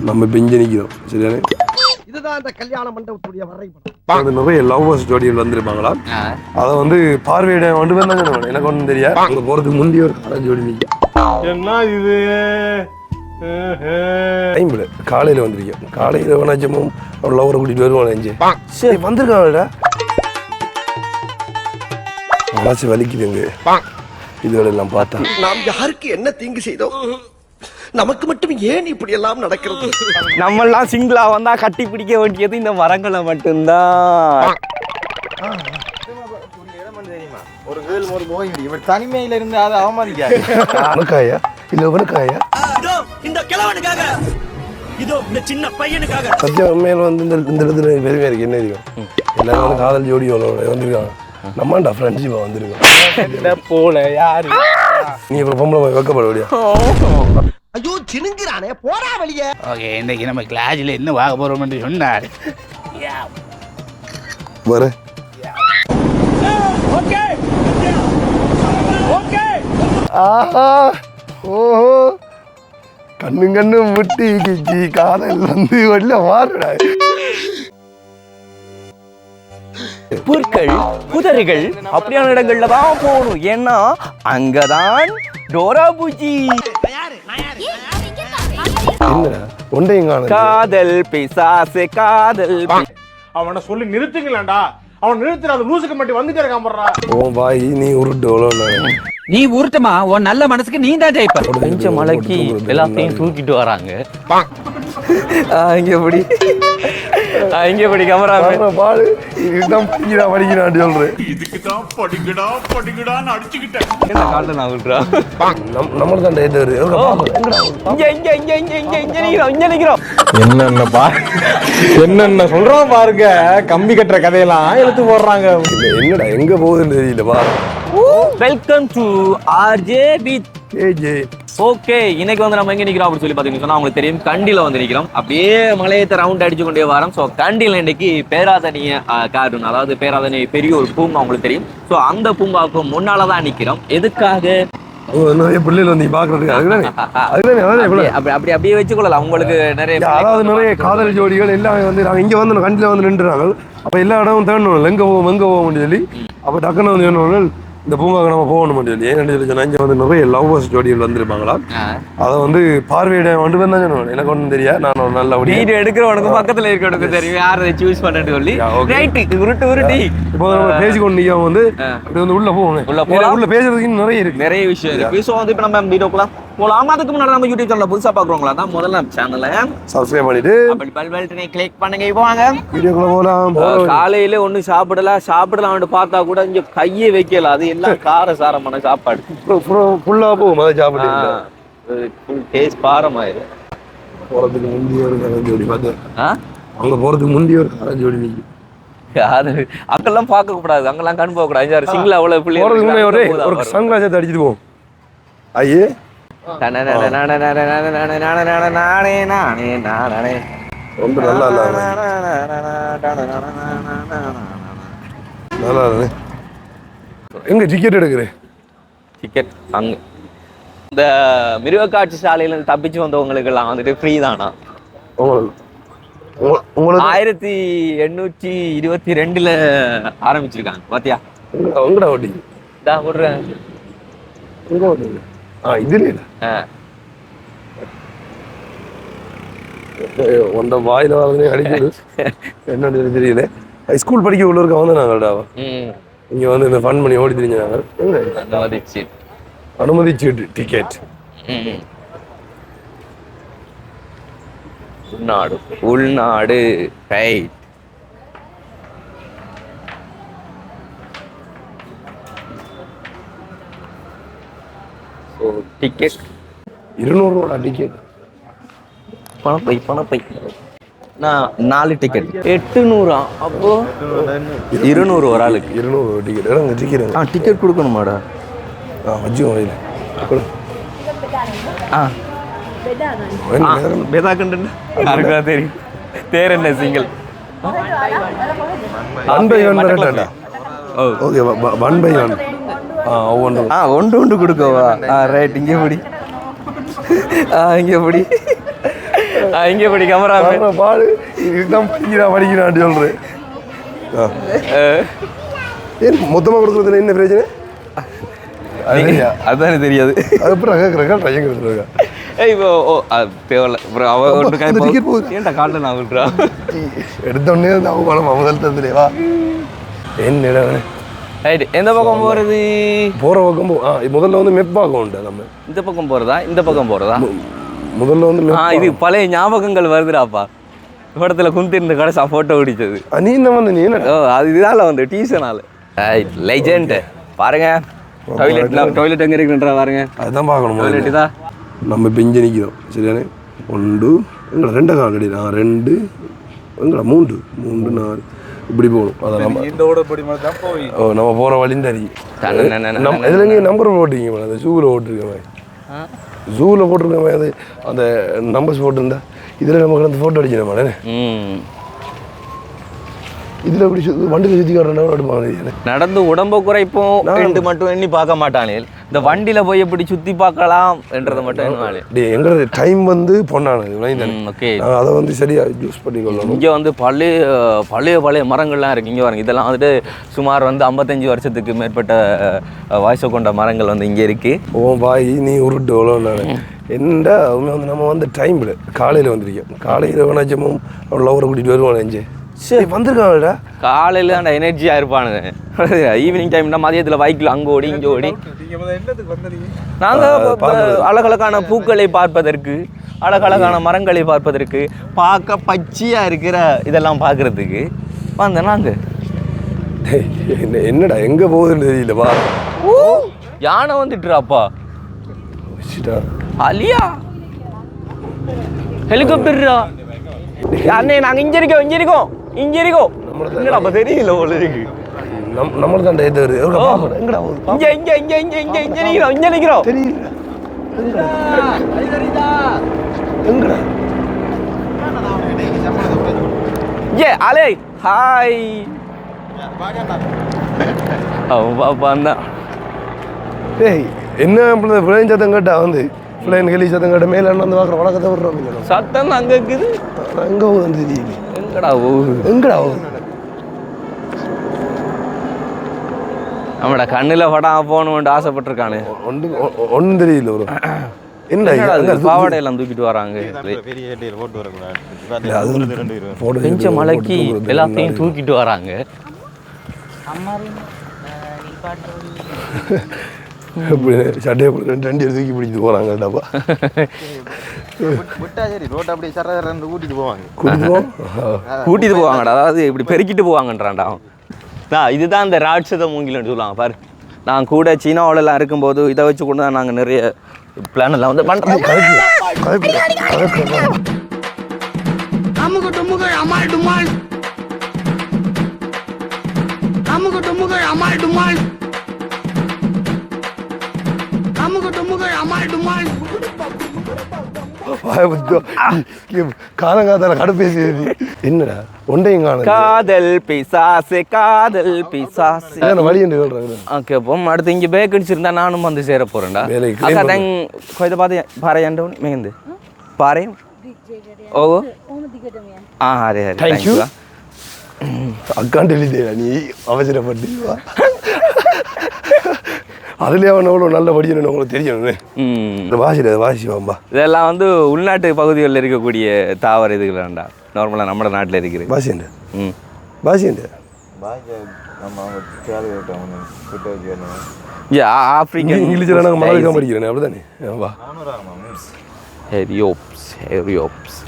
நம்ம இப்போ இங்கே நிற்கிறோம் சரிதானே. இதுதான் இந்த கல்யாண மண்டபத்துடைய வரைபடம். அது நிறைய லவ்வர்ஸ் ஜோடிகள் வந்திருப்பாங்களா, அதை வந்து பார்வையிட கொண்டு வந்தாங்க. எனக்கு ஒன்றும் தெரியாது. அங்கே போகிறதுக்கு முந்தைய ஒரு காலேஜ் ஜோடி நிற்கும். என்ன இது டைம்ல காலையில் வந்திருக்கேன். காலையில் வேணாச்சும் ஒரு லவரை கூட்டிட்டு வருவான். சரி வந்திருக்காங்கடா, மனசு வலிக்குதுங்க இதுகளெல்லாம் பார்த்தா. நாம் யாருக்கு என்ன தீங்கு செய்தோம்? நமக்கு மட்டும் ஏன் இப்படி எல்லாம் நடக்கிறது? நம்ம எல்லாம் சிங்கிளா வந்தா கட்டி பிடிக்க வேண்டியது இந்த மரங்களை மட்டும்தான். ஒரு கேர்ள் ஒரு போய் இவர் தனிமையில இருந்து அதை அவமானிக்காது. உனக்காயா இல்ல உனக்காயா? இந்த கிழவனுக்காக, இதோ இந்த சின்ன பையனுக்காக. சத்தியம் உண்மையில வந்து இந்த இடத்துல பெருமையா இருக்கு. என்ன இருக்கும், எல்லாரும் வந்து காதல் ஜோடியோட வந்திருக்காங்க. நம்மாண்டா ஃப்ரெண்ட்ஷிப்பா வந்திருக்கோம் போல யாரு நீ இப்ப பொம்பளை வைக்கப்பட முடியா? ஐயோ சினுங்கிறானே, போடா வெளியே. ஓகே, இன்னைக்கு நம்ம கிளாஸ்ல என்ன பார்க்க போறோம் என்று சொன்னார். வர ஆஹா ஓஹோ கண்ணு முட்டி கிச்சி காதல் வந்து வெளில மாறுடா. புற்கள் புதர்கள் அப்படியான இடங்கள்ல தான் போகணும். ஏன்னா அங்கதான் டோரா பூஜி. என்ன ஒன்றையும் காண காதல் பிசாசு காதல். அவனை சொல்லி நிறுத்துங்களேன்டா. அவன் நிறுத்துற அந்த லூசுக்கு மட்டும் வந்துட்டே இருக்கான் போடுறா. ஓ பாய் நீ உருட்டு எவ்வளோ நீ உருட்டுமா, உன் நல்ல மனசுக்கு நீ தான் ஜெயிப்ப. கொஞ்சம் மலைக்கு எல்லாத்தையும் தூக்கிட்டு வராங்க. இங்க எப்படி கேமரா பாடு இதுதான் படிக்கிறான் சொல்றேன். இதுக்குதான் படிக்கடான்னு அடிச்சுக்கிட்டேன். என்ன காலில் நான் விட்டுறா நம்மளுக்கு தான் டேட் வருது. இங்க நிக்கிறோம். என்னென்ன சொல்றோம் பாருங்க. கம்பி கட்டுற கதையெல்லாம் எடுத்து போடுறாங்க. என்னடா எங்க போகுதுன்னு தெரியல. பாரு welcome to RJ with AJ. Okay, இன்னைக்கு வந்து நம்ம எங்க நிக்கிறோம் அப்படின்னு சொல்லி பாத்தீங்கன்னா சொன்னா உங்களுக்கு தெரியும், கண்டில வந்து நிக்கிறோம். அப்படியே மலையத்தை ரவுண்ட் அடிச்சு கொண்டே வரோம். ஸோ கண்டில இன்னைக்கு பேராதனிய கார்டூன், அதாவது பேராதனி பெரிய ஒரு பூங்கா உங்களுக்கு தெரியும். ஸோ அந்த பூங்காவுக்கு முன்னாலதான் நிக்கிறோம். எதுக்காக? நிறைய பிள்ளைகள் வந்து பாக்குறதுக்கு அப்படியே வச்சுக்கொள்ளலாம். உங்களுக்கு நிறைய அதாவது நிறைய காதல் ஜோடிகள் எல்லாம் வந்து நாங்கள் இங்க வந்து கண்டில வந்து நின்றுறாங்க. அப்ப எல்லா இடமும் தேடணும், எங்க போவோம் சொல்லி. அப்ப டக்குன்னு வந்து என்ன இந்த பூங்காவுக்கு நம்ம போகணும் சொல்லி. ஏன்னு சொல்லி சொன்னா இங்க வந்து நிறைய லவ்வர்ஸ் ஜோடிகள் வந்திருப்பாங்களா, அதை வந்து பார்வையிட கொண்டு வந்தா சொன்னேன். எனக்கு ஒன்றும் தெரியாது. நான் ஒரு நல்ல வீடியோ எடுக்கிறவனுக்கு பக்கத்துல இருக்கிறவனுக்கு தெரியும் யாரை சூஸ் பண்ணு சொல்லி. உருட்டி இப்போ நம்ம பேசிக்கொண்டு நீங்க வந்து அப்படி வந்து உள்ள போகணும். உள்ள பேசுறதுக்கு நிறைய இருக்கு, நிறைய விஷயம் இருக்கு. ஸோ வந்து இப்போ நம்ம வீடியோக்குலாம் போலாம். அதுக்கு முன்னாடி நம்ம யூடியூப் சேனலை புதுசா பாக்குறவங்களா தான் முதல்ல சேனலை சப்ஸ்கிரைப் பண்ணிட்டு பெல் பட்டனை கிளிக் பண்ணுங்க. இப்போ வாங்க வீடியோக்குள்ள போலாம். காலையில ஒண்ணு சாப்பிடலாம்னு பார்த்தா கூட இங்க கையே வைக்கல. அது எல்லாம் கார சாரமான சாப்பாடு. ஃபுல்லா போகும் அதை சாப்பிட்டு. ஃபுல் டேஸ்ட் பாரமாயிரு. போறதுக்கு முந்தைய ஒரு காதல் ஜோடி பார்த்தேன். அங்க போறதுக்கு முந்தைய ஒரு காதல் ஜோடி நிற்கும். அங்கெல்லாம் பார்க்க கூடாது, அங்கெல்லாம் கண் போக கூடாது. சிங்கிள் அவ்வளவு பிள்ளைங்க ஒரு சன்கிளாஸ் அடிச்சுட்டு போவோம். ஐயே ரொம்ப நல்லா நல்லா எங்க டிக்கெட் எடுக்கிறேன்? டிக்கெட் அங்க இந்த மிருகக்காட்சி சாலையில இருந்து தப்பிச்சு வந்தவங்களுக்கு எல்லாம் வந்துட்டு ஃப்ரீ தானா? உங்களுக்கு 1822 ஆரம்பிச்சிருக்காங்க பாத்தியா? உங்கடா ஓட்டி தான் விடுறேன். இதுல ஒன்ற வாயில வரதுனே அடிக்குது. என்னன்னு தெரியல. ஸ்கூல் படிக்க உள்ள இருக்க வந்து நாங்கள்டா இங்க வந்து இந்த ஃபன் பண்ணி ஓடி தெரிஞ்சாங்க. அனுமதிச்சீட்டு டிக்கெட். உள்நாடு ரைட். டிக்கெட் 200 ரூபா டிக்கெட். பணப்பை நான் 4 டிக்கெட் 800. அப்போ 200 ஒரு ஆளுக்கு. 200 டிக்கெட். இறங்க டிக்கெட். டிக்கெட் கொடுக்கணுமாடா? வச்சு வயல பெதா கண்டென்ட் யாருக்கா தெரியும்? பேர் என்ன? சிங்கிள் 1/1. ஓகே 1/1. ஒன்று கொடுக்கவா? ரைட். இங்கே எப்படி நான் இங்கே படி கேமரா பாடு இதுதான் படிக்கிறான்னு சொல்கிறேன். ஏன் மொத்தமாக கொடுக்குறதுல என்ன பிரச்சனை? அதுதானே தெரியாது. அது அப்புறம் கேட்குறேன் பையன் கொடுத்துருக்கா. இப்போ தேவையில்ல அப்புறம் ஏன்டா காட்டில் நான் விட்டுறா எடுத்தோடனே அவங்க பணம் முதல் தந்துலேவா என்ன ரைட். எந்த பக்கம் போகிறது? போகிற பக்கம் முதல்ல வந்து மெப்பாக்கம் உண்டு. நம்ம இந்த பக்கம் போகிறதா இந்த பக்கம் போகிறதா? முதல்ல வந்து இது பழைய ஞாபகங்கள் வருதுடாப்பா. படத்தில் குந்திருந்த கடைசா ஃபோட்டோ பிடிச்சது. நீ என்ன வந்து நீ என்ன அது இதால் வந்து டீசனால் லெஜெண்ட் பாருங்க. டாய்லெட் எங்கே இருக்குன்றா பாருங்க. அதுதான் பார்க்கணும். டாய்லெட் தான் நம்ம இப்போ இங்கே நிற்கிறோம். சரியானே? 1 எங்களை 2 காலடி 2 எங்களை 3 4 இப்படி போகணும். அதை நம்ம நம்ம போகிற வழியும் தெரியும். இதில் நீங்கள் நம்பர் போட்டிருக்கீங்க அந்த ஜூவில் போட்டிருக்கேன். ஜூவில் போட்டிருக்கேன் அது அந்த நம்பர்ஸ் போட்டிருந்தா இதில் நமக்கு அந்த ஃபோட்டோ அடிச்சிட மாட்டேன். இதில் எப்படி வண்டியில் சுற்றி காட்டுறேன். நடந்து உடம்பை குறைப்போம் ரெண்டு மட்டும் எண்ணி பார்க்க மாட்டானே. இந்த வண்டியில் போய் எப்படி சுற்றி பார்க்கலாம் என்றதை மட்டும் எங்களது டைம் வந்து பொண்ணானது. ஓகே, அதை வந்து சரியாக யூஸ் பண்ணிக்கொள்ளணும். இங்கே வந்து பழைய மரங்கள்லாம் இருக்குது. இங்கே பாருங்க, இதெல்லாம் வந்துட்டு சுமார் வந்து 55 வருஷத்துக்கு மேற்பட்ட வயசை கொண்ட மரங்கள் வந்து இங்கே இருக்குது. ஓ பாய் நீ உருட்டு எவ்வளோ நான் என்ன வந்து நம்ம வந்து டைமில் காலையில் வந்திருக்கோம். காலையில் வேணாச்சமும் லவரை கூட்டிகிட்டு வருவான். எஞ்சு சரி வந்திருக்காங்கடா. காலையில் அந்த எனர்ஜியாக இருப்பானுங்க. ஈவினிங் டைம்னா மதியத்தில் பைக்கில் அங்கே ஓடி இங்கே ஓடி நாங்கள் அழகழகான பூக்களை பார்ப்பதற்கு, அழகழகான மரங்களை பார்ப்பதற்கு, பார்க்க பச்சையாக இருக்கிற இதெல்லாம் பார்க்குறதுக்கு வந்தேன் நாங்கள். என்னடா எங்கே போகுதுன்னு தெரியலப்பா. ஓ யானை வந்துட்டுறாப்பா. அலியா ஹெலிகாப்டர்ரா. அண்ணே நாங்கள் இங்கே இருக்கோம். என்னடா அப்போ தெரியல போல இருக்கு. நம்மளுக்கு அந்த இது இங்கே நிற்கிறோம். தெரியல ஏ அலே ஹாய். அவன் பாப்பா தான். ஏய் என்ன பிள்ளைங்க சத்தம் கேட்டா வந்து பிள்ளைங்க ஹெலி சத்தம் கேட்ட மேலே வந்து பார்க்குற வழக்கத்தை விடுறோம். சத்தம் அங்கே இருக்குது. எங்கே போகுதுன்னு தெரியல. எங்கடா போகுது? நம்மட கண்ணில் படம் போகணும்னு ஆசைப்பட்டிருக்கானு. ஒன்றும் தெரியல. ஒரு என்ன பாவாடையெல்லாம் தூக்கிட்டு வராங்க. பெஞ்ச மலைக்கு எல்லாத்தையும் தூக்கிட்டு வராங்க. சட்டையை 2 தூக்கி பிடிச்சிட்டு போகிறாங்கடாப்பா. கூட்டிட்டு போவாங்கடா. அதாவது இப்படி பெருக்கிட்டு போவாங்கன்றான்டா. இதுதான் இந்த ராட்சத மூங்கில்னு சொல்லுவாங்க பாரு. நான் கூட சீனாவிலலாம் இருக்கும்போது இதை வச்சு கொண்டு தான் நாங்கள் நிறைய பிளான் எல்லாம் வந்து பண்ணுறோம். காலங்காத்தால கடுப்பேசி என்னடா ஒன்றையும் காதல் பிசாசு வழி என்று சொல்றாங்க. ஓகே, அப்போ அடுத்து இங்கே பேக் அடிச்சிருந்தா நானும் வந்து சேர போறேன்டா. அக்கா தேங் கொஞ்சம் பார்த்து பாரு என்ற மேந்து பாரு. ஓ அரே அரே தேங்க்யூ அக்கான் டெலிடா. நீ அவசரப்பட்டு அதுலேயே அவன் எவ்வளோ நல்ல படிக்கணும்னு உங்களுக்கு தெரியணும். வாசிவாம்பா இதெல்லாம் வந்து உள்நாட்டு பகுதிகளில் இருக்கக்கூடிய தாவர இதுகளாண்டா. நார்மலாக நம்ம நாட்டில் இருக்கிறது பாசியண்டு. பாசியண்டு ஆப்பிரிக்கன் இங்கிலீஷில் நாங்கள் மலைக்காம படிக்கிறேன் அப்படிதானே.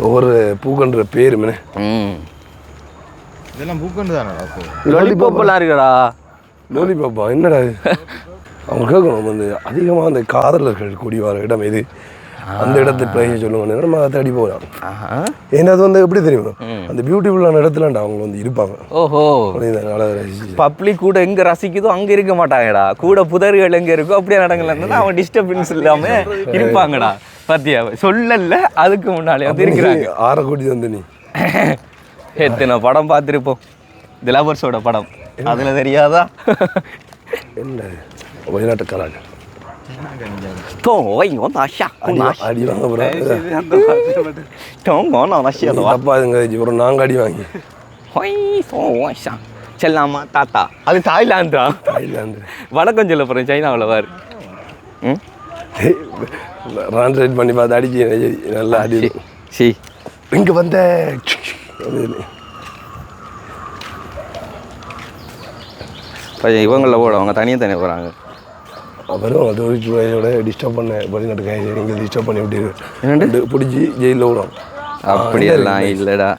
ஒவ்வொரு பூக்கன்ற பேரு இதெல்லாம் பூக்கன்று தானே. லாலிபாப்லாம் இருக்குடா. லோலிபாப்பா என்னடா அவங்க கேட்கணும். வந்து அதிகமாக அந்த காதலர்கள் கூடி வர இடம் எது, அந்த இடத்தை பேச சொல்லுவாங்க. நம்ம அதை தேடி போகலாம். ஏன்னா அது வந்து எப்படி தெரியும், அந்த பியூட்டிஃபுல்லான இடத்துலண்டா அவங்க வந்து இருப்பாங்க. ஓஹோ, பப்ளிக் கூட எங்கே ரசிக்குதோ அங்கே இருக்க மாட்டாங்கடா. கூட புதர்கள் எங்கே இருக்கோ அப்படியே நடங்கலன்னா அவங்க டிஸ்டர்பன்ஸ் இல்லாமல் இருப்பாங்கடா. பத்தியா சொல்லல அதுக்கு முன்னாலே வந்து இருக்கிறாங்க. 6 கோடி வந்து நீ எத்தனை படம் பார்த்துருப்போம். திலவர்ஸோட படம் அதில் தெரியாதா? என்ன வெளிநாட்டுக்காரங்க அடி வாங்க போகிறேன் அப்பா அதுங்க ஒரு நாங்கள் அடி வாங்கி செல்லாமா தாத்தா அது தாய்லாந்து வணக்கம் சொல்ல போகிறேன் சைனாவில் வார் ரான்ஸ்லேட் பண்ணி பார்த்து அடிச்சு நல்லா அடி சி இங்கே வந்த இவங்களில் போட அவங்க தனியாக போகிறாங்க அப்புறம் அது ஒரு டிஸ்டர்ப் பண்ண வெளிநாட்டு காய்ச்சி இங்கே டிஸ்டர்ப் பண்ணி விட்டு பிடிச்சி ஜெயிலில் விடும் அப்படியெல்லாம் இல்லைடா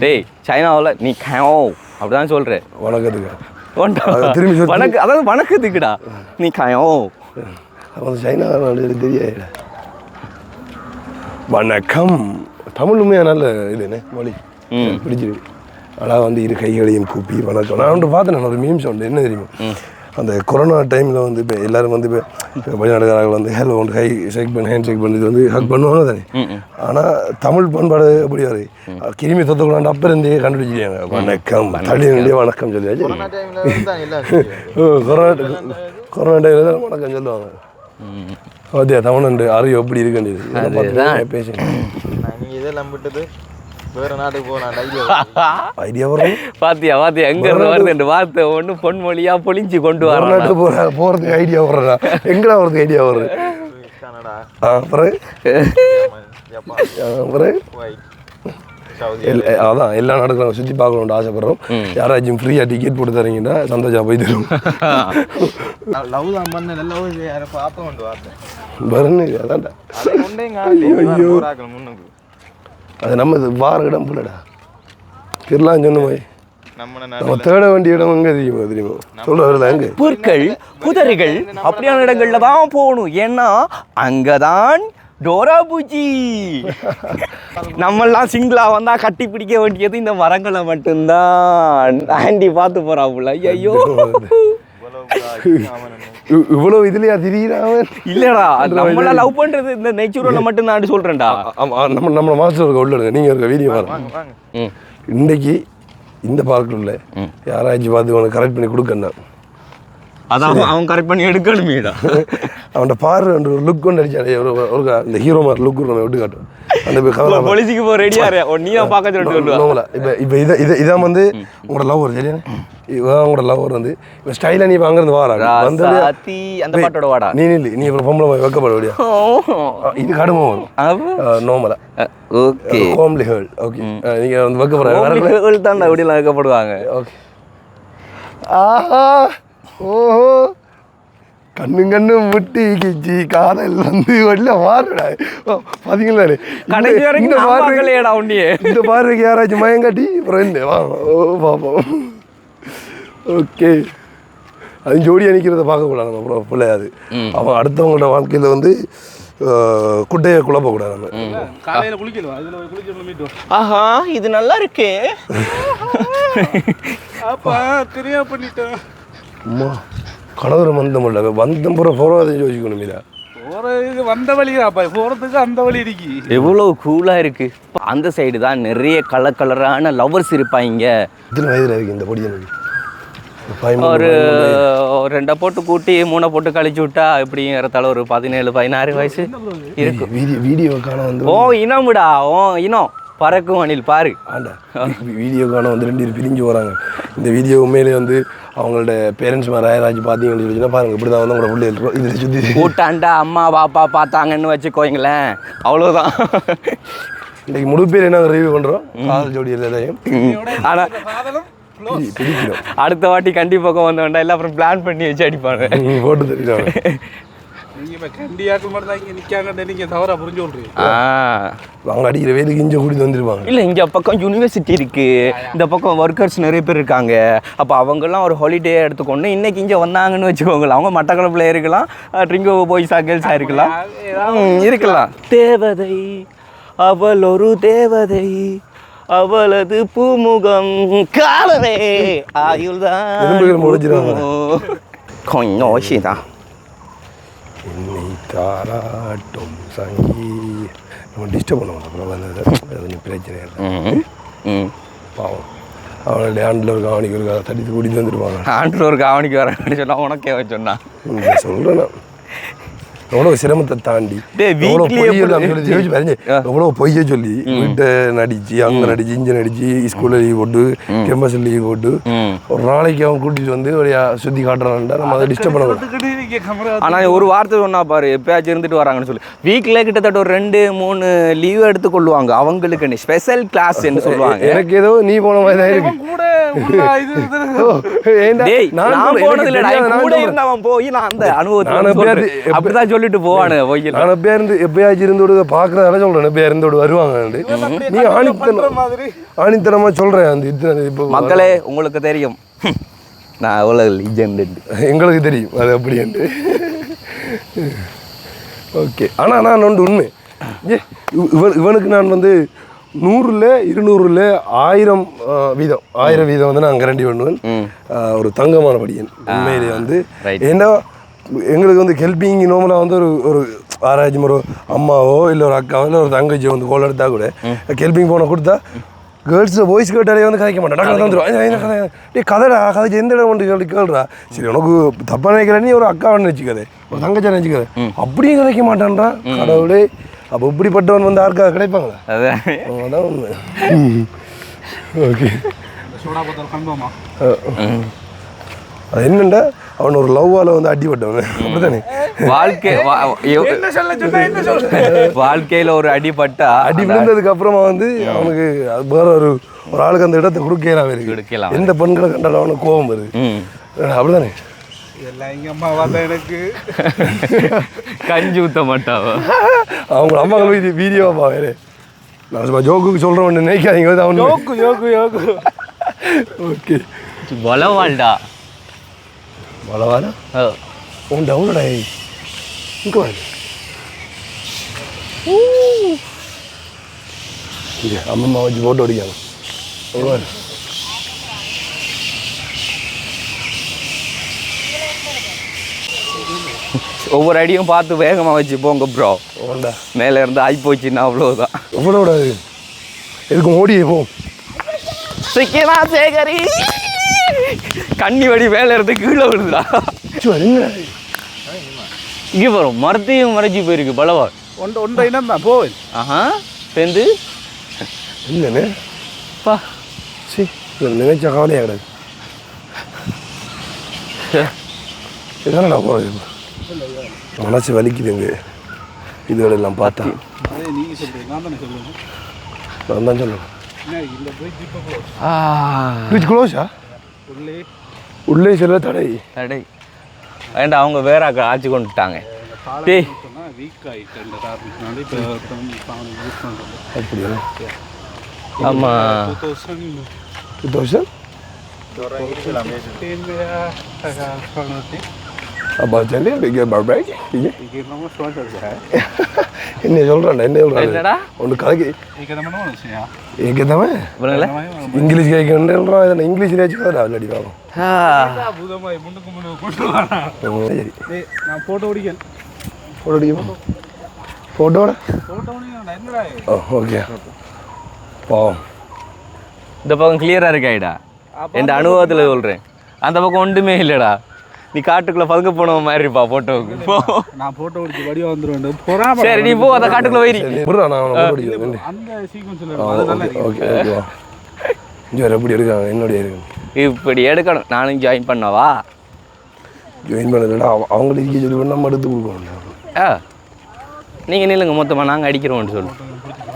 டேய் சைனாவில் நீ கயோ அப்படிதான் சொல்கிறேன் வணக்கத்துக்கு திரும்பி வணக்கம் அதாவது வணக்கத்துக்குடா நீ கயோ அவன் சைனா தெரியாது வணக்கம் தமிழுமே நல்ல இதுண்ணே மொழி பிடிச்சிருக்கு ஆனால் வந்து இரு கைகளையும் கூப்பி வணக்கம் நான் ஒன்று பார்த்தேன் ஒரு மீம்ஸ் உண்டு என்ன தெரியுமா அந்த கொரோனா டைமில் வந்து இப்போ எல்லோரும் வந்து இப்போ வெளிநாடுகாரர்கள் வந்து ஹேலோ ஒன்று கை ஷேக் பண்ணி ஹேண்ட் ஷேக் பண்ணி வந்து ஹக் பண்ணுவாங்க தானே ஆனால் தமிழ் பண்பாடு எப்படி வருது கிருமி தொத்தக்கூடாண்டு அப்போ இருந்தே கண்டுபிடிச்சிருக்காங்க வணக்கம் தள்ளியே வணக்கம் சொல்லியாச்சு கொரோனா டைமில் தான் வணக்கம் சொல்லுவாங்க ஓகே தமிழ்நாடு அறிவு எப்படி இருக்குன்னு பேசுங்க இதெல்லாம் விட்டது வேற நாட்டுக்கு ஐடியா வரும் பாத்தியா எங்க இருந்து வருது என்று வார்த்தை ஒன்று பொன்மொழியா பொழிஞ்சு கொண்டு வர நாட்டுக்கு போறதுக்கு ஐடியா வர்றா எங்கடா வரதுக்கு ஐடியா வருது அதான் எல்லா நாட்டுக்கும் நாங்கள் சுற்றி பார்க்கணும்னு ஆசைப்படுறோம் யாராச்சும் ஃப்ரீயாக டிக்கெட் போட்டு தரீங்கன்னா சந்தோஷம் போய் தரும் அதான்டா ஐயோ அது நம்ம வார இடம் பிள்ளடா திருலாம் சொன்ன நம்ம தேட வேண்டிய இடம் எங்க தெரியுமா சொல்றதுல எங்க புற்கள் புதர்கள் அப்படியான இடங்கள்ல தான் போகணும் ஏன்னா அங்கதான் டோரா பூஜி நம்மெல்லாம் சிங்கிளா வந்தா கட்டி பிடிக்க வேண்டியது இந்த மரங்களை மட்டும்தான் ஆண்டி பார்த்து போறாப்புல ஐயோ இவ்வளவு இதுலயா திடீராமன் இல்லடா நம்மள லவ் பண்றது இந்த நேச்சுரல்ல மட்டும் நான் சொல்றேன்டா நம்ம மாஸ்டர் இருக்க உள்ள நீங்க இருக்க வீடியோ பாருங்க இன்னைக்கு இந்த பார்க்கில் உள்ள யாராச்சும் பார்த்து உனக்கு கரெக்ட் பண்ணி கொடுக்கணும் அதான் அவன் கரெக்ட் பண்ணி எடுக்கணுமேடா அவன்கிட்ட பாரு ஒரு லுக் கொண்டு அடிச்சாரு ஒரு இந்த ஹீரோ மாதிரி லுக் நம்ம விட்டு காட்டும் அந்த பொலிசிக்கு போ ரெடியா நீ தான் பார்க்க சொல்லுவா இப்போ இதான் வந்து உங்களோட லவர் சரியா இவன் உங்களோட லவர் வந்து இப்போ ஸ்டைலாக நீ இப்போ அங்கேருந்து வாடா வந்து அந்த பாட்டோட வாடா நீ இல்லை நீ அப்புறம் பொம்பளை வைக்கப்பட முடியா இது கடுமை வரும் நோமலா ஓகே ஹோம்லி ஹேர்ள் ஓகே நீங்கள் வந்து வைக்கப்படுறாங்க தான் அப்படிலாம் வைக்கப்படுவாங்க ஓகே ஆஹா ஓஹோ கண்ணு முட்டி கிச்சி காதல் வந்து வெளில மாறுடா பார்த்தீங்களா கடைசி வரைக்கும் இந்த பார்வைக்கு யாராச்சும் மயங்காட்டி அப்புறம் என்ன வா பார்ப்போம் ஓகே அது ஜோடியாக நிற்கிறத பார்க்கக்கூடாது நம்ம அப்புறம் பிள்ளையாது அவன் அடுத்தவங்களோட வாழ்க்கையில் வந்து குட்டையை குழப்பக்கூடாது நம்ம காலையில் குளிக்கலாம் ஆஹா இது நல்லா இருக்கு அப்பா தெரியா பண்ணிட்டேன் அம்மா கணவர் வந்தம் போகிறதை யோசிக்கணும் மீதா போகிறதுக்கு வந்த வழி அப்பா போகிறதுக்கு அந்த வழி இருக்கு எவ்வளோ கூலாக இருக்கு அந்த சைடு தான் நிறைய கலரான லவர்ஸ் இருப்பாங்க இத்தனை வயதில் இருக்கு இந்த பொடி ஒரு 2 போட்டு கூட்டி 3 போட்டு கழிச்சு விட்டா எப்படி ஏறத்தால ஒரு 17-16 வயசு இருக்கு வீடியோ காண வந்து ஓ இனம்டா ஓ இனம் பறக்கும் அணில் பாரு ஆண்டா வீடியோ காண வந்து 2 பேர் பிரிஞ்சு போகிறாங்க இந்த வீடியோ உண்மையிலே வந்து அவங்களோட பேரண்ட்ஸ் மாதிரி யாராச்சும் பார்த்தீங்கன்னு சொல்லிச்சுன்னா பாருங்க இப்படி தான் வந்து உங்களோட பிள்ளை இருக்கும் இதில் சுற்றி கூட்டாண்டா அம்மா பாப்பா பார்த்தாங்கன்னு வச்சுக்கோங்களேன் அவ்வளோதான் இன்னைக்கு முழு பேர் என்ன ரிவ்யூ பண்ணுறோம் காதல் ஜோடி எல்லாத்தையும் ஆனால் பிடிக்கிறோம் அடுத்த வாட்டி கண்டிப்பாக வந்த வேண்டாம் எல்லாம் அப்புறம் பிளான் பண்ணி வச்சு அடிப்பாங்க போட்டு தெரியும் நீங்கள் கண்டியாக்கள் மட்டும் தான் இங்கே நிற்காங்கன்னு நீங்கள் தவறாக புரிஞ்சு சொல்கிறீங்க அவங்க அடிக்கிற வேலைக்கு இங்கே கூட்டிட்டு வந்துருப்பாங்க இல்லை இங்கே பக்கம் யூனிவர்சிட்டி இருக்குது இந்த பக்கம் ஒர்க்கர்ஸ் நிறைய பேர் இருக்காங்க அப்போ அவங்கெல்லாம் ஒரு ஹாலிடே எடுத்துக்கொண்டு இன்னைக்கு இங்கே வந்தாங்கன்னு வச்சுக்கோங்களேன் அவங்க மட்டக்களப்பில் இருக்கலாம் ட்ரிங்கோ பாய்ஸா கேர்ள்ஸாக இருக்கலாம் இருக்கலாம் தேவதை அவள் ஒரு தேவதை அவளது பூமுகம் காலவே ஆயுள்தான் கொஞ்சம் ஓசிதான் என்னை தாராட்டும் சங்கி நம்ம டிஸ்டர்ப் பண்ணுவோம் அப்புறம் வந்தது கொஞ்சம் பிரச்சனை இல்லை பாவம் அவனுடைய ஆண்டில் ஒரு காவணிக்கு ஒரு தடித்து கூட்டிட்டு வந்துருப்பாங்க ஆண்டில் ஒரு காவணிக்கு வரேன்னு சொன்னால் உனக்கே சொன்னான் சொல்கிறேன் எவ்வளோ சிரமத்தை தாண்டி எவ்வளோ பொய்யெல்லாம் சொல்லி யோசிச்சு பாருங்க, எவ்வளோ பொய்ய சொல்லி வீட்டை நடிச்சு அங்கே நடிச்சு இங்கே நடிச்சு ஸ்கூலில் லீவ் போட்டு கேம்பஸில் லீவ் போட்டு ஒரு நாளைக்கு அவன் கூட்டிட்டு வந்து ஒரு சுற்றி காட்டுறான்டா நம்ம அதை டிஸ்டர்ப் பண்ண. ஆனால் ஒரு வார்த்தை சொன்னா பாரு, எப்பயாச்சும் இருந்துட்டு வராங்கன்னு சொல்லி வீக்கில் கிட்டத்தட்ட ஒரு 2-3 லீவ் எடுத்து கொள்ளுவாங்க. அவங்களுக்கு ஸ்பெஷல் கிளாஸ் என்று சொல்லுவாங்க. எனக்கு ஏதோ நீ போன மாதிரி தான் இருக்கு. நான் போனது இல்லடா, கூட இருந்தவன் போய் நான் அந்த அனுபவத்தை அப்படிதான் சொல்லிட்டு போவானு. நான் எப்பயாச்சும் இருந்து பாக்குறதால சொல்றேன், எப்பயா இருந்து வருவாங்க. நீ ஆணித்தனமா சொல்றேன். அந்த இப்போ மக்களே உங்களுக்கு தெரியும் நான் எவ்வளவு லீஜெண்ட் எங்களுக்கு தெரியும் அது அப்படின்ட்டு. ஓகே, ஆனால் நான் ஒன்று உண்மை, இவனுக்கு நான் வந்து 100ல் 200ல் 1000 வீதம் வந்து நான் கரண்டி பண்ணுவேன். ஒரு தங்கமான படியன் உண்மையிலே வந்து. ஏன்னா எங்களுக்கு வந்து ஹெல்பிங் நோமலாக வந்து ஒரு ஆராய்ச்சி ஒரு அம்மாவோ இல்லை ஒரு அக்காவோ இல்லை ஒரு தங்கச்சியோ வந்து கோல் எடுத்தால் கூட ஹெல்பிங் போன கொடுத்தா கேர்ள்ஸில் வாய்ஸ் கேட்டாலே வந்து கதைக்க மாட்டேன். டாக்டர் தந்துடும் டே கதைடா கதைச்சு எந்த இடம் வந்து கேள்றா. சரி உனக்கு தப்பாக நினைக்கிறேன், நீ ஒரு அக்காவை நினச்சிக்காதே ஒரு தங்கச்சா நினச்சிக்காதே, அப்படியும் கதைக்க மாட்டான்றா கடவுளே. அப்போ இப்படிப்பட்டவன் வந்து யாருக்காக கிடைப்பாங்களா? அதான் உண்மை. ஓகே, அது என்னண்டா அவன் ஒரு லவ்வால் வந்து அடிபட்டவன் அப்படித்தானே. வாழ்க்கையில் ஒரு அடிபட்டா அடி விழுந்ததுக்கு அப்புறமா வந்து அவனுக்கு வேற ஒரு ஆளுக்கு அந்த இடத்தை கொடுக்கலாம் இருக்கு. எந்த பெண்களை கண்டாலும் அவனுக்கு கோபம் வருது அப்படிதானே. எல்லாம் எங்கள் அம்மா பார்த்தா எனக்கு கஞ்சி ஊற்ற மாட்டாவா அவங்க அம்மாக்கள் வீடியோவா வேறு. நான் சும்மா ஜோக்குக்கு சொல்கிறேன், நினைக்காதீங்க அவன் யோக்கு. ஓகே, பலவாண்டா பலவாடா உன் டவுனடா இங்கே வாங்க. அம்மம்மா வச்சு போட்டோ அடிக்காங்க. ஒவ்வொரு அடியும் பார்த்து வேகமாக வச்சு போங்க ப்ரோ. மேலே இருந்து ஆகி போச்சுன்னா அவ்வளோதான். எவ்வளோட எதுக்கும் ஓடியே போ. சிக்கனா சேகரி கண்ணி வடி மேலே இருந்து கீழே விழுதுடா. இங்கே போகிறோம், மரத்தையும் மறைச்சி போயிருக்கு பலவா. ஒன்றை இனம் தான் போவேன். ஆஹா சேர்ந்து இல்லைண்ணே பா. சரி நினைச்ச கவலையாக கிடையாது. இதெல்லாம் நான் போகிறேன், மனசு வலிக்குதுங்க இதுகளெல்லாம் பார்த்தா. நீங்கள் சொல்கிறீங்க, நான் தானே சொல்லுவேன். நான் தான் சொல்லுவேன். இந்த பிரிட்ஜ் இப்போ க்ளோஸ். பிரிட்ஜ் க்ளோஸா? உள்ளே சில தடை ஏண்டா அவங்க வேற ஆட்சி கொண்டுட்டாங்க. வீக் ஆகிட்டு இந்த காரணத்தினால இப்போ யூஸ் பண்ணுறது. அப்படியா? ஆமாம் 2000 அப்பா சண்டே பிகே பர்பேக் என்ன சொல்கிறான்டா ஒன்று கதைக்கு ஏகதமே இங்கிலீஷ் கேட்கணும். இங்கிலீஷில் வச்சுக்கோடா இல்லாடி பாவம். சரி நான் ஃபோட்டோ பிடிக்கேன். ஃபோட்டோட ஓகே பாவம். இந்த பக்கம் கிளியராக இருக்காயிடா, என் அனுபவத்தில் சொல்கிறேன். அந்த பக்கம் ஒன்றுமே இல்லைடா, நீ காட்டுக்குள்ளே பதுக்க போன மாதிரி இருப்பா ஃபோட்டோவுக்கு. நான் ஃபோட்டோ பிடிச்சி வடிவாக வந்துடுவேன். சரி நீ போ, அந்த காட்டுக்குள்ளே போயிரு. அந்த சீக்வன்ஸில் ஓகே ஓகேவா இங்கே எப்படி எடுக்காங்க என்னுடைய இருக்கு இப்படி எடுக்கணும். நானும் ஜாயின் பண்ணவா? ஜாயின் பண்ணதுனா அவங்களுக்கு சொல்லி நம்ம எடுத்து கொடுக்கணும். நீங்கள் நில்லுங்க, மொத்தமாக நாங்கள் அடிக்கிறோம்னு சொல்லு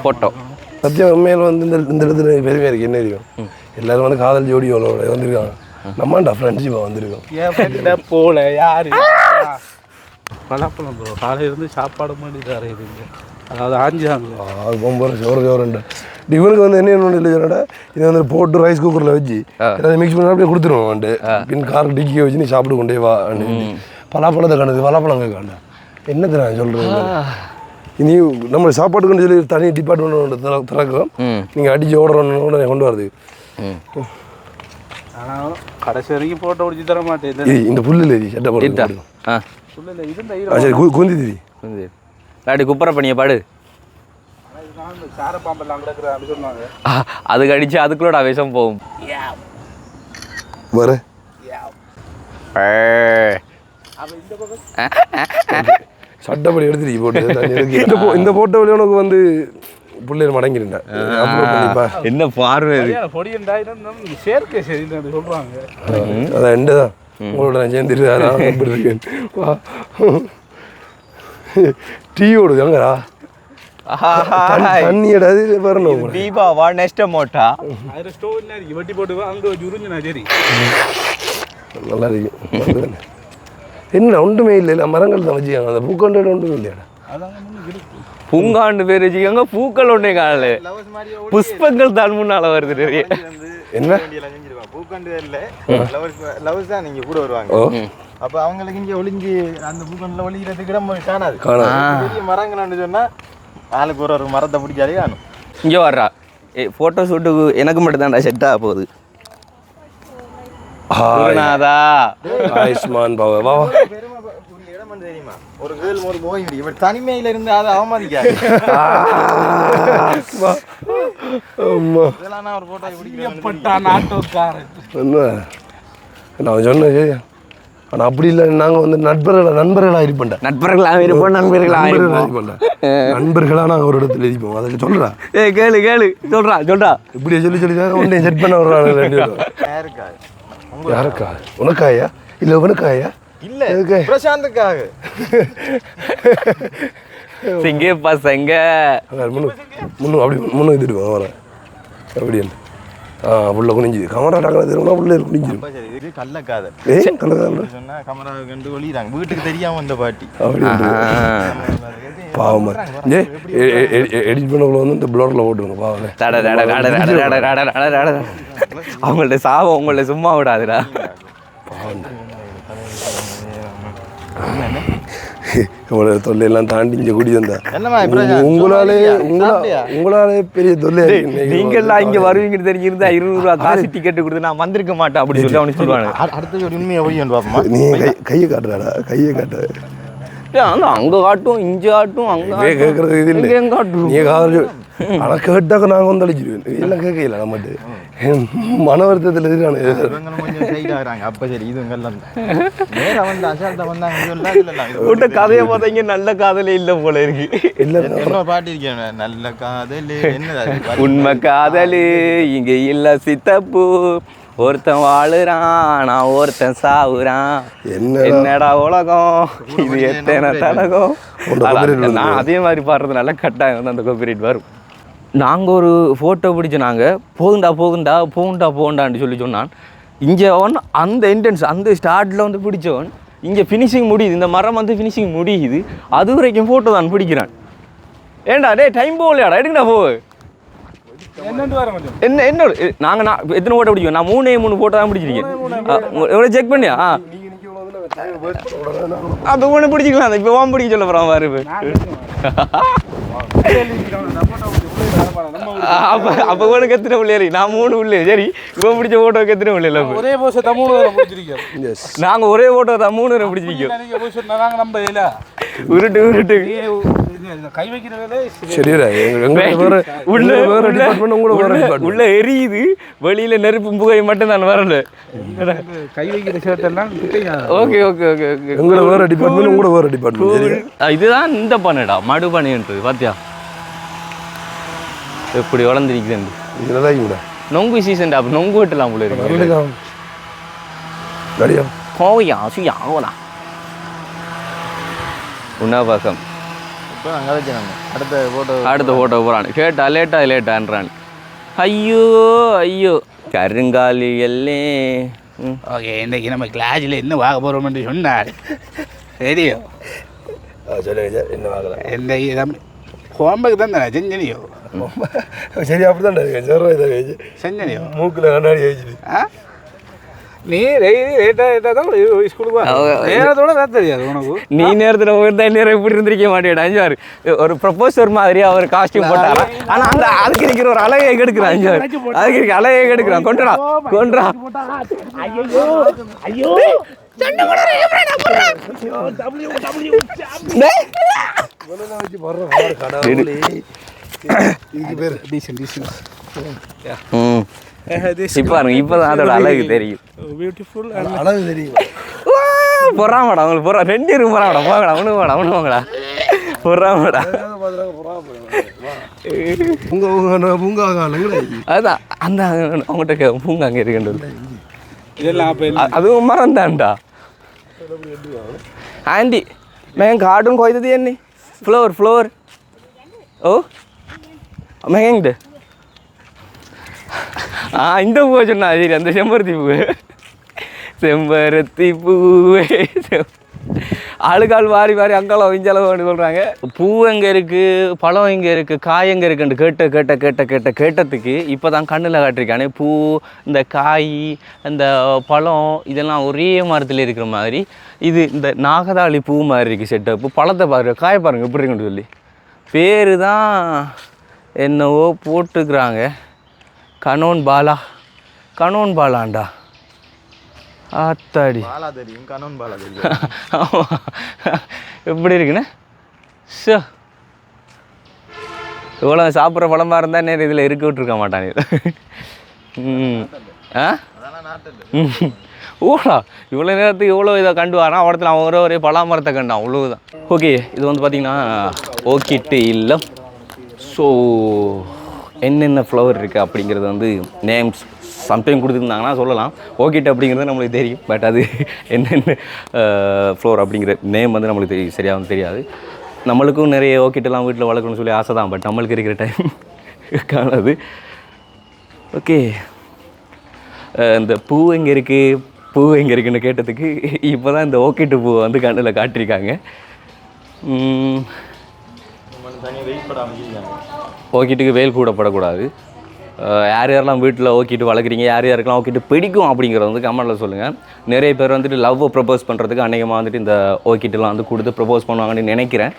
ஃபோட்டோ. சத்தியம் உண்மையில் வந்து இந்த இடத்துல பெருமையாக இருக்குது. என்ன இருக்கும் எல்லோரும் வந்து காதல் ஜோடியோட வந்திருக்காங்க. நம்மண்டா ஃப்ரெண்ட்ஷிப்பாக வந்திருக்கோம் போல யார் பலாப்பழம் ப்ரோ. காலையிலேருந்து சாப்பாடு மாதிரி தரையுதுங்க, அதாவது ஆஞ்சாங்க அது போகும்போது சோறுண்டா. இவனுக்கு வந்து என்ன இல்லைடா, இதை வந்து போட்டு ரைஸ் குக்கரில் வச்சு ஏதாவது மிக்ஸ் பண்ணி அப்படியே கொடுத்துருவோம் வந்துட்டு. பின் காருக்கு டிக்கியை வச்சு நீ சாப்பிட்டு கொண்டே வா. பலாப்பழத்தை கண்டது பலாப்பழம் கேட்காண்டா என்னத்தை நான் சொல்கிறேன். இனி நம்ம சாப்பாட்டுக்குன்னு சொல்லி தனி டிபார்ட்மெண்ட் திறக்கிறோம். நீங்கள் அடித்து ஓடுறோன்னு கொண்டு வரது. ஆனால் கடைசி வரைக்கும் ஃபோட்டோ பிடிச்சி தர மாட்டேன். இந்த புல்லில் சட்டை போட்டு சரி குந்தி திரி அப்படி குப்பரை பண்ணிய பாடு. சார பாம்பெல்லாம் கிடக்குறான்னு சொன்னாங்க. அதுக்கு அடிச்சு அதுக்குள்ளோட விஷம் போகும். வர சட்டப்படி எடுத்துட்டு போட்டு இந்த போட்டோவில் உனக்கு வந்து பிள்ளைகள் மடங்கிருந்தேன் என்ன பார்வை பொடியண்டா சேர்க்கை சரி சொல்றாங்க. அதான் எண்டு தான் உங்களோட நான் சேர்ந்துருக்கேன் டீயோடு தாங்கடா தண்ணியடா அது வரணும். தீபா வா நெக்ஸ்ட் மோட்டா அதில் ஸ்டோவ் என்ன இருக்கு வெட்டி போட்டு அங்கே வச்சு உறிஞ்சினா சரி நல்லா இருக்கும். என்ன ஒன்றுமே இல்லை மரங்கள் தான் வச்சுக்காங்க. அந்த பூக்கொண்டு ஒன்றுமே இல்லையாடா. பூங்காண்டு பேர் வச்சுக்காங்க. பூக்கள் ஒன்றே காணல, புஷ்பங்கள் தான் முன்னால வருது. என்ன பூக்கண்டு இல்ல லவ்ஸ் தான் நீங்க கூட வருவாங்க. அப்ப அவங்களுக்கு இங்க ஒளிஞ்சு அந்த பூக்கண்டுல ஒளிக்கிறதுக்கு இடம் காணாது. பெரிய மரங்கள்னு சொன்னா ஆளுக்கு ஒரு மரத்தை பிடிச்சாலே காணும். இங்கே வர்றா ஃபோட்டோ ஷூட்டுக்கு எனக்கு மட்டும் தான்டா செட் ஆக போகுது. ஆயுஷ்மான் பாபா வா தெரியுமா ஒரு கேர்ள் ஒரு போய் இவர் தனிமையில இருந்து அதை அவமதிக்காது. இதெல்லாம் நான் ஒரு போட்டோ பிடிக்கிறேன் நாட்டோக்காரன் நான் சொன்னேன். ஆனால் அப்படி இல்லை, நாங்கள் வந்து நண்பர்களாக இருப்பேன். நண்பர்களாக நாங்கள் ஒரு இடத்துல இருப்போம். அதில் சொல்கிறா கேளு சொல்றா இப்படியே சொல்லி உடனே செட் பண்ண வர்றாங்க. யாருக்கா? உனக்காயா இல்லை உனக்காயா? இல்ல பிரசாந்துக்காக. சிங்க பசங்க அப்படி முன்னு இதுடுவோம் வரேன் அப்படின்னு. புள்ள குனிஞ்சுது கமராட்டாங்க தெரியுமா? புள்ள குனிஞ்சிடும். இது கள்ளக்காதல். கள்ளக்காதல் சொன்னா கமரா கண்டு ஒளிறாங்க வீட்டுக்கு தெரியாம இந்த பாட்டி அப்படின்னு பாவம். எடிட் பண்ணக்குள்ள வந்து இந்த பிளோரில் போட்டுருங்க பாவம். அவங்கள்ட்ட சாவம் உங்கள்ட்ட சும்மா விடாதுடா. இவ்வளோ தொல்லையெல்லாம் தாண்டி இங்கே குடி வந்தா உங்களாலே பெரிய தொல்லை. நீங்கள்லாம் இங்கே வருவீங்கன்னு தெரிஞ்சிருந்தா 200 ரூபா காசு டிக்கெட்டு கொடுத்து நான் வந்திருக்க மாட்டேன் அப்படி சொல்லி அவனுக்கு சொல்லுவாங்க. அடுத்த ஒரு உண்மையை ஒழியன்னு பார்ப்போமா? நீ கையை காட்டுறாடா, கையை காட்டு. அங்க காட்டும் இங்க காட்டும் அங்கே கேட்கறது இது இல்லை. எங்க காட்டும் நீ காது ஆனால் கேட்டாக்க நாங்கள் வந்து அழிச்சிடுவேன். எல்லாம் கேட்கல நம்மட்டு மன வருத்தத்தில் இருக்கிறாங்க. அப்ப சரி இதுங்கெல்லாம் நேரம் வந்து அசால்ட்டா வந்தாங்க. கதையை பார்த்தீங்க நல்ல காதலே இல்லை போல இருக்கு. என்ன பாட்டு இருக்கேன் நல்ல காதல் என்ன உண்மை காதலு இங்க இல்ல சித்தப்பு. ஒருத்தன் வாழுறான் நான் ஒருத்தன் சாவுறான். என்னடா உலகம் இது எத்தனை தலகம். நான் அதே மாதிரி பாடுறதுனால கட்டாயம் வந்து அந்த காப்பிரைட் வரும். நாங்கள் ஒரு ஃபோட்டோ பிடிச்சோம். நாங்கள் போகுண்டான்னு சொல்லி சொன்னான். இங்கே அவன் அந்த என்ட்ரன்ஸ் அந்த ஸ்டார்ட்டில் வந்து பிடிச்சவன் இங்கே ஃபினிஷிங் முடியுது. இந்த மரம் வந்து ஃபினிஷிங் முடியுது. அது வரைக்கும் ஃபோட்டோ தான் பிடிக்கிறான். ஏண்டா டே டைம் போகலையாடா எடுங்கடா போ. என்னோட நாங்கள் எத்தனை ஃபோட்டோ பிடிக்கும்? நான் 3 ஃபோட்டோ தான் பிடிச்சிருக்கேன். எவ்வளோ செக் பண்ணியா? அது ஒன்று பிடிச்சிக்கலாம். இப்போ வாம் பிடிக்க சொல்ல போகிறான் பாரு. அப்போ உனக்கு எத்தனை பிள்ளையாரி? நான் 3 பிள்ளை. சரி இவன் பிடிச்ச ஃபோட்டோக்கு எத்தனை பிள்ளை? ஒரே போச தமிழ் பிடிச்சிருக்கோம். நாங்கள் ஒரே ஃபோட்டோ தான் 3 பிடிச்சிருக்கோம். நாங்கள் நம்ம இல்லை உருட்டு கை வைக்கிறதே உள்ள எரியுது. வெளியில நெருப்பு புகை மட்டும் நான் வரல. கை வைக்கிற ஷர்ட்டெல்லாம் ஓகே. வேற டிபார்ட்மெண்ட். இதுதான் இந்த பண்ணடா மடு பண்ணின்றது பாத்தியா எப்படி வளர்ந்துருக்குது. நொங்கு சீசன் நொங்கு வெட்டலாம் போல இருக்கு. உணவகம் அடுத்த போட்டோ போறான். கேட்டா லேட்டான்றான். ஐயோ கருங்காலி எல்லே. ஓகே இன்னைக்கு நம்ம கிளாஸில் என்ன பார்க்க போகிறோம்னு சொன்னார். சரியோ என்ன வாங்கல இந்த ஹோம்ஒர்க் தான் தானே செஞ்சனியோ? சரி அப்படிதான் செஞ்சனியோ மூக்கில் கண்ணாடி வச்சுது. நீ லேட்டாக தான் ஸ்கூலுக்கு நேரத்தோட தான் தெரியாது உனக்கு. நீ நேரத்தில் போயிருந்தா நேரம் இப்படி இருந்திருக்க மாட்டேன். அஞ்சாறு ஒரு ப்ரொபோசர் மாதிரி அவர் காஸ்டியூம் போட்டாரா? ஆனால் அந்த அதுக்கு இருக்கிற ஒரு அழகை கெடுக்கிறான். அஞ்சாறு அதுக்கு இருக்க அழகை கெடுக்கிறான். கொன்றா ஐயோ இப்பதான் அதோட அழகு தெரியும். அழகு தெரியும். பொறாமடா உங்களுக்கு பொறா 2 பேரும் பொறாமடா போங்கடா ஒன்று போங்கடா பொறாமடா பூங்கா அதுதான் அந்த அவங்ககிட்ட பூங்கா அங்கே இருக்குன்றது இதெல்லாம் அதுவும் மறந்தான்டா ஆண்டி मैं कार्टून खोई दी नहीं फ्लोर ओ मैं हेंगे இந்த பூவை சொன்னா சரி அந்த செம்பருத்தி பூவே ஆளுக்கால் வாரி அங்காளம் இஞ்சளவுன்னு சொல்கிறாங்க. பூ எங்கே இருக்குது, பழம் எங்கே இருக்குது, காய் எங்கே இருக்குன்னு கேட்டதுக்கு இப்போ தான் கண்ணில் காட்டிருக்கானே. பூ, இந்த காய், இந்த பழம் இதெல்லாம் ஒரே மரத்தில் இருக்கிற மாதிரி. இது இந்த நாகதாளி பூ மாதிரி இருக்குது செட்டப்பு. பழத்தை பாருங்க, காய பாருங்கள் எப்படி இருக்குன்னு சொல்லி. பேர் தான் என்னவோ போட்டுக்கிறாங்க. கனோன் பாலாண்டா ஆத்தாடி எப்படி இருக்குண்ணே. ஷோ இவ்வளோ சாப்பிட்ற பழமாக இருந்தால் நேரம் இதில் இருக்க விட்டுருக்க மாட்டானே. ஓடா இவ்வளோ நேரத்துக்கு எவ்வளோ இதை கண்டு வரான். அவடத்தில் அவன் ஒரே பலா மரத்தை கண்டான், அவ்வளோதான். ஓகே, இது வந்து பார்த்திங்கன்னா ஓக்கிட்டு இல்லம். ஸோ என்னென்ன ஃப்ளவர் இருக்குது அப்படிங்கிறது வந்து நேம்ஸ் சம்டைம் கொடுத்துருந்தாங்கன்னா சொல்லலாம். ஓக்கிட்டு அப்படிங்கிறது நம்மளுக்கு தெரியும், பட் அது என்னென்ன ஃப்ளவர் அப்படிங்கிற நேம் வந்து நம்மளுக்கு தெரியும், சரியாக வந்து தெரியாது. நம்மளுக்கும் நிறைய ஓக்கிட்டெல்லாம் வீட்டில் வளர்க்கணும்னு சொல்லி ஆசை தான், பட் நம்மளுக்கு இருக்கிற டைம் காணாது. ஓகே, இந்த பூ எங்கே இருக்குன்னு கேட்டதுக்கு இப்போ தான் இந்த ஓக்கிட்டு பூவை வந்து கண்ணில் காட்டியிருக்காங்க. ஓக்கிட்டுக்கு வெயில் கூட படக்கூடாது. யாரெல்லாம் வீட்டில் ஓக்கிட்டு வளர்க்குறீங்க, யாருக்கெல்லாம் ஓக்கிட்டு பிடிக்கும் அப்படிங்கிறத வந்து கமெண்ட்டில் சொல்லுங்கள். நிறைய பேர் வந்துட்டு லவ்வை ப்ரப்போஸ் பண்ணுறதுக்கு அநேகமாக வந்துட்டு இந்த ஓக்கிட்டெல்லாம் வந்து கொடுத்து ப்ரப்போஸ் பண்ணுவாங்கன்னு நினைக்கிறேன்.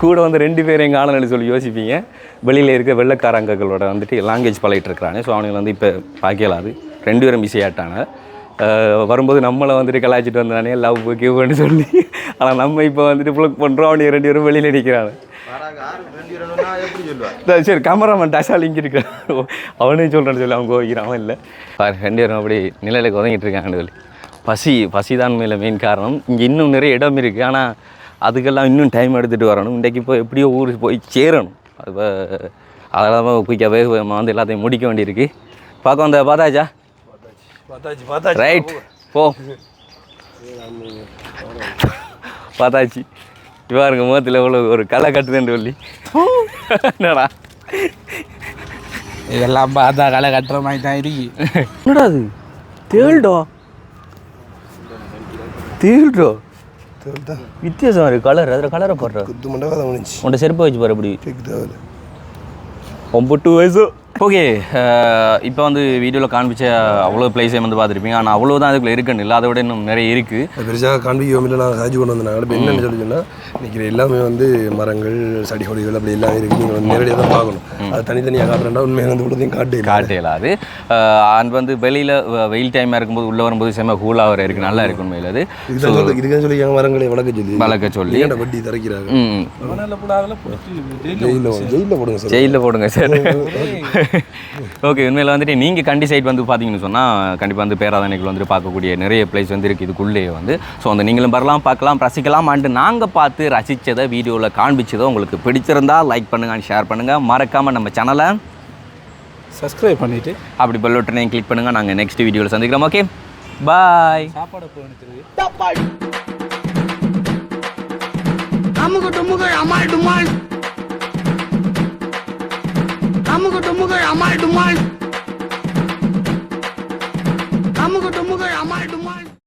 கூட வந்து 2 பேர் எங்கள் ஆளுநர் சொல்லி யோசிப்பீங்க. வெளியில் இருக்க வெள்ளைக்காரங்களோட வந்துட்டு லாங்குவேஜ் பழகிட்டு இருக்கிறாங்க. ஸோ அவனுக்கு வந்து இப்போ பார்க்கலாது 2 பேரும் பிஸி ஆகிட்டாங்க. வரும்போது நம்மளை வந்துட்டு கலாய்ச்சிட்டு வந்தானே லவ் கிவ்னு சொல்லி. ஆனால் நம்ம இப்போ வந்துட்டு ப்ளக் பண்ணுறோம், அவனுக்கு 2 பேரும் வெளியில் நிற்கிறாங்க. சரி, கேமராமேன் டசால் இங்கே இருக்கிறான், அவனையும் சொல்கிறேன்னு சொல்லி அவங்க வைக்கிறான். அவன் இல்லை 2 பேரும் அப்படி நிலையில் உதங்கிட்டு இருக்காங்கன்னு சொல்லி. பசி தான் மேலே மெயின் காரணம். இங்கே இன்னும் நிறைய இடம் இருக்குது, ஆனால் அதுக்கெல்லாம் இன்னும் டைம் எடுத்துகிட்டு வரணும். இன்றைக்கு இப்போ எப்படியோ ஊருக்கு போய் சேரணும். அது அதெல்லாம் குயிக்காகவே வந்து எல்லாத்தையும் முடிக்க வேண்டியிருக்கு. பார்க்க வந்த பார்த்தாச்சா? ரைட், போ பார்த்தாச்சு. இவ்வாருங்க முகத்தில் எவ்வளோ ஒரு களை கட்டுதுன்னு சொல்லி என்னடா இதெல்லாம் பார்த்தா களை கட்டுற மாதிரி தான் இருக்கு. என்னடா அது? தேள்டா வித்தியாசம் இருக்குது கலர். அதில் கலரை போடுற உன்ட்ட செருப்பை வச்சு பாரு அப்படி 9 வயசு. ஓகே, இப்போ வந்து வீடியோவில் காண்பிச்ச அவ்வளோ பிளேஸே வந்து பார்த்துருப்பீங்க. ஆனால் அவ்வளோதான் அதுக்குள்ளே இருக்குன்னு இல்லை, அதை விட இன்னும் நிறைய இருக்குது. பெருசாக காண்பிக்கவும் இல்லை, நான் சார்ஜ் கொண்டு வந்தேன். இப்போ என்னென்னு சொல்லிச்சுன்னா நிற்கிற எல்லாமே வந்து மரங்கள், செடி கொடிகள் அப்படி எல்லாமே இருக்குது. நீங்கள் வந்து நேரடியாக தான் பார்க்கணும். அது தனித்தனியாக காட்டுறேன்டா உண்மையாக வந்து உள்ளதையும் காட்டலாது. அண்ட் வந்து வெளியில் வெயில் டைமாக இருக்கும்போது உள்ளே வரும்போது செம்ம கூலாக வர இருக்குது, நல்லா இருக்கும் உண்மையில். அது இதுக்காக சொல்லி எங்கள் மரங்களை வளர்க்க சொல்லி வட்டி தரைக்கிறாங்க. ஜெயிலில் போடுங்க சார். ஓகே, உண்மையில் வந்துட்டு நீங்கள் கண்டி சைட் வந்து பார்த்தீங்கன்னு சொன்னால் கண்டிப்பாக வந்து பேராதனைகள் வந்துட்டு பார்க்கக்கூடிய நிறைய பிளேஸ் வந்து இருக்குது இதுக்குள்ளேயே வந்து. ஸோ அந்த நீங்களும் வரலாம், பார்க்கலாம், ரசிக்கலாம். அண்டு நாங்கள் பார்த்து ரசித்ததை வீடியோவில் காண்பிச்சதோ உங்களுக்கு பிடிச்சிருந்தால் லைக் பண்ணுங்கள், ஷேர் பண்ணுங்கள். மறக்காமல் நம்ம சேனலை சப்ஸ்கிரைப் பண்ணிவிட்டு அப்படி பெல் பட்டனையும் கிளிக் பண்ணுங்கள். நாங்கள் நெக்ஸ்ட் வீடியோவில் சந்திக்கிறோம். ஓகே, பாய். சாப்பாடு போயிட்டு அமுக டுமுக அமால் டுமால்